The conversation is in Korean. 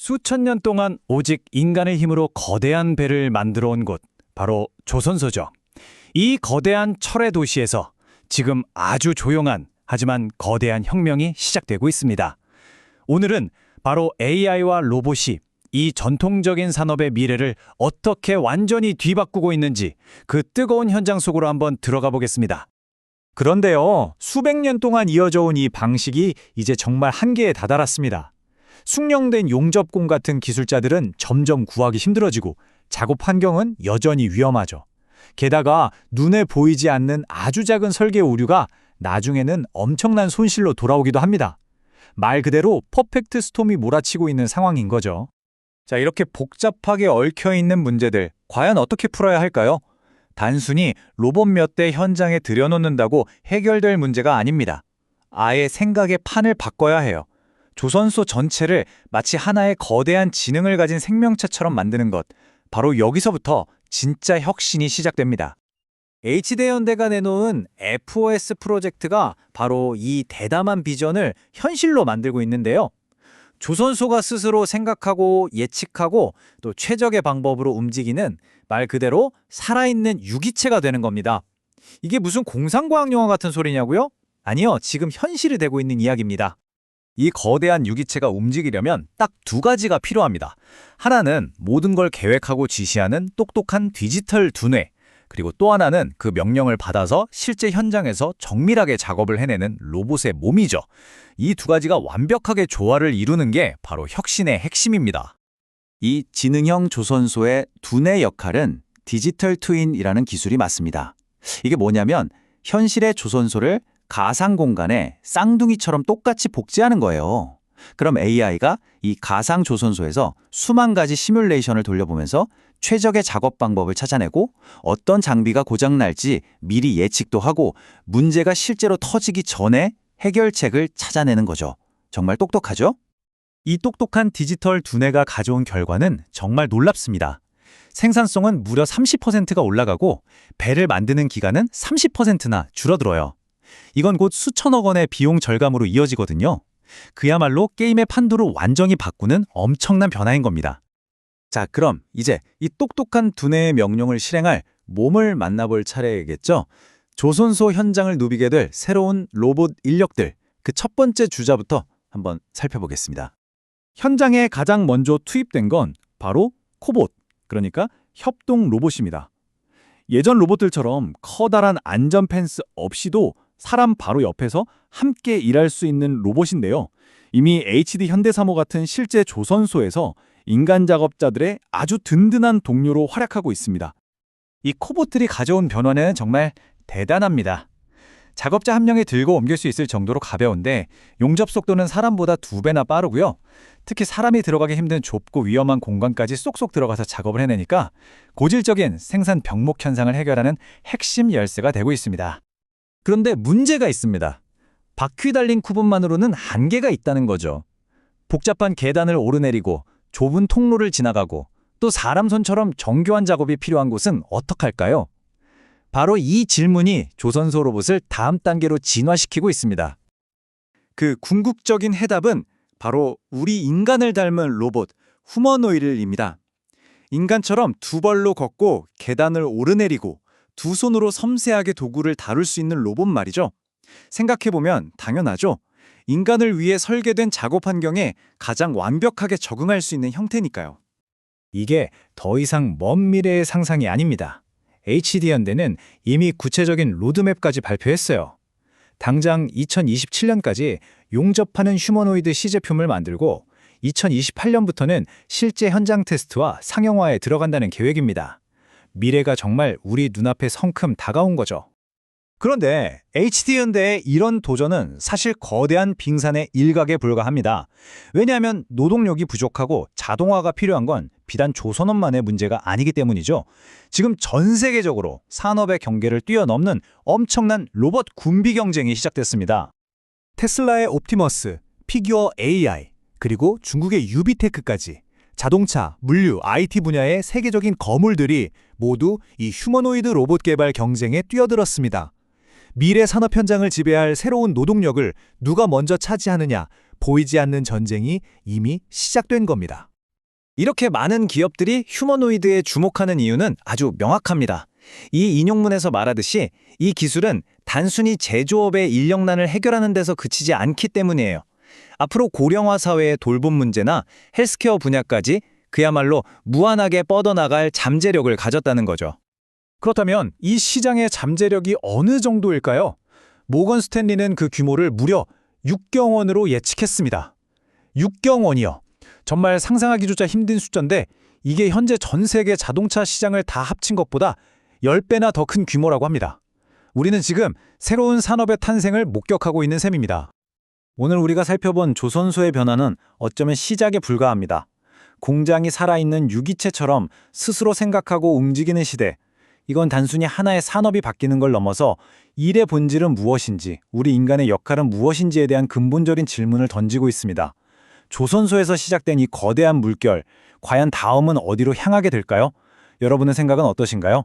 수천 년 동안 오직 인간의 힘으로 거대한 배를 만들어 온 곳, 바로 조선소죠. 이 거대한 철의 도시에서 지금 아주 조용한 하지만 거대한 혁명이 시작되고 있습니다. 오늘은 바로 AI와 로봇이 이 전통적인 산업의 미래를 어떻게 완전히 뒤바꾸고 있는지 그 뜨거운 현장 속으로 한번 들어가 보겠습니다. 그런데요, 수백 년 동안 이어져 온 이 방식이 이제 정말 한계에 다다랐습니다. 숙련된 용접공 같은 기술자들은 점점 구하기 힘들어지고 작업 환경은 여전히 위험하죠. 게다가 눈에 보이지 않는 아주 작은 설계 오류가 나중에는 엄청난 손실로 돌아오기도 합니다. 말 그대로 퍼펙트 스톰이 몰아치고 있는 상황인 거죠. 자, 이렇게 복잡하게 얽혀있는 문제들, 과연 어떻게 풀어야 할까요? 단순히 로봇 몇 대 현장에 들여놓는다고 해결될 문제가 아닙니다. 아예 생각의 판을 바꿔야 해요. 조선소 전체를 마치 하나의 거대한 지능을 가진 생명체처럼 만드는 것, 바로 여기서부터 진짜 혁신이 시작됩니다. HD현대가 내놓은 FOS 프로젝트가 바로 이 대담한 비전을 현실로 만들고 있는데요. 조선소가 스스로 생각하고 예측하고 또 최적의 방법으로 움직이는 말 그대로 살아있는 유기체가 되는 겁니다. 이게 무슨 공상과학 영화 같은 소리냐고요? 아니요, 지금 현실이 되고 있는 이야기입니다. 이 거대한 유기체가 움직이려면 딱 두 가지가 필요합니다. 하나는 모든 걸 계획하고 지시하는 똑똑한 디지털 두뇌, 그리고 또 하나는 그 명령을 받아서 실제 현장에서 정밀하게 작업을 해내는 로봇의 몸이죠. 이 두 가지가 완벽하게 조화를 이루는 게 바로 혁신의 핵심입니다. 이 지능형 조선소의 두뇌 역할은 디지털 트윈이라는 기술이 맞습니다. 이게 뭐냐면 현실의 조선소를 가상 공간에 쌍둥이처럼 똑같이 복제하는 거예요. 그럼 AI가 이 가상 조선소에서 수만 가지 시뮬레이션을 돌려보면서 최적의 작업 방법을 찾아내고 어떤 장비가 고장날지 미리 예측도 하고 문제가 실제로 터지기 전에 해결책을 찾아내는 거죠. 정말 똑똑하죠? 이 똑똑한 디지털 두뇌가 가져온 결과는 정말 놀랍습니다. 생산성은 무려 30%가 올라가고 배를 만드는 기간은 30%나 줄어들어요. 이건 곧 수천억 원의 비용 절감으로 이어지거든요. 그야말로 게임의 판도를 완전히 바꾸는 엄청난 변화인 겁니다. 자, 그럼 이제 이 똑똑한 두뇌의 명령을 실행할 몸을 만나볼 차례겠죠? 조선소 현장을 누비게 될 새로운 로봇 인력들, 그 첫 번째 주자부터 한번 살펴보겠습니다. 현장에 가장 먼저 투입된 건 바로 코봇, 그러니까 협동 로봇입니다. 예전 로봇들처럼 커다란 안전 펜스 없이도 사람 바로 옆에서 함께 일할 수 있는 로봇인데요. 이미 HD 현대사모 같은 실제 조선소에서 인간 작업자들의 아주 든든한 동료로 활약하고 있습니다. 이 코봇들이 가져온 변화는 정말 대단합니다. 작업자 한 명이 들고 옮길 수 있을 정도로 가벼운데 용접 속도는 사람보다 2배나 빠르고요. 특히 사람이 들어가기 힘든 좁고 위험한 공간까지 쏙쏙 들어가서 작업을 해내니까 고질적인 생산 병목 현상을 해결하는 핵심 열쇠가 되고 있습니다. 그런데 문제가 있습니다. 바퀴 달린 쿠봇만으로는 한계가 있다는 거죠. 복잡한 계단을 오르내리고 좁은 통로를 지나가고 또 사람 손처럼 정교한 작업이 필요한 곳은 어떡할까요? 바로 이 질문이 조선소 로봇을 다음 단계로 진화시키고 있습니다. 그 궁극적인 해답은 바로 우리 인간을 닮은 로봇 휴머노이드입니다. 인간처럼 두 발로 걷고 계단을 오르내리고 두 손으로 섬세하게 도구를 다룰 수 있는 로봇 말이죠. 생각해보면 당연하죠. 인간을 위해 설계된 작업 환경에 가장 완벽하게 적응할 수 있는 형태니까요. 이게 더 이상 먼 미래의 상상이 아닙니다. HD현대는 이미 구체적인 로드맵까지 발표했어요. 당장 2027년까지 용접하는 휴머노이드 시제품을 만들고 2028년부터는 실제 현장 테스트와 상용화에 들어간다는 계획입니다. 미래가 정말 우리 눈앞에 성큼 다가온 거죠. 그런데 HD현대의 이런 도전은 사실 거대한 빙산의 일각에 불과합니다. 왜냐하면 노동력이 부족하고 자동화가 필요한 건 비단 조선업만의 문제가 아니기 때문이죠. 지금 전 세계적으로 산업의 경계를 뛰어넘는 엄청난 로봇 군비 경쟁이 시작됐습니다. 테슬라의 옵티머스, 피규어 AI, 그리고 중국의 유비테크까지 자동차, 물류, IT 분야의 세계적인 거물들이 모두 이 휴머노이드 로봇 개발 경쟁에 뛰어들었습니다. 미래 산업 현장을 지배할 새로운 노동력을 누가 먼저 차지하느냐, 보이지 않는 전쟁이 이미 시작된 겁니다. 이렇게 많은 기업들이 휴머노이드에 주목하는 이유는 아주 명확합니다. 이 인용문에서 말하듯이 이 기술은 단순히 제조업의 인력난을 해결하는 데서 그치지 않기 때문이에요. 앞으로 고령화 사회의 돌봄 문제나 헬스케어 분야까지 그야말로 무한하게 뻗어나갈 잠재력을 가졌다는 거죠. 그렇다면 이 시장의 잠재력이 어느 정도일까요? 모건 스탠리는 그 규모를 무려 6경 원으로 예측했습니다. 6경 원이요. 정말 상상하기조차 힘든 숫자인데 이게 현재 전 세계 자동차 시장을 다 합친 것보다 10배나 더 큰 규모라고 합니다. 우리는 지금 새로운 산업의 탄생을 목격하고 있는 셈입니다. 오늘 우리가 살펴본 조선소의 변화는 어쩌면 시작에 불과합니다. 공장이 살아있는 유기체처럼 스스로 생각하고 움직이는 시대. 이건 단순히 하나의 산업이 바뀌는 걸 넘어서 일의 본질은 무엇인지, 우리 인간의 역할은 무엇인지에 대한 근본적인 질문을 던지고 있습니다. 조선소에서 시작된 이 거대한 물결, 과연 다음은 어디로 향하게 될까요? 여러분의 생각은 어떠신가요?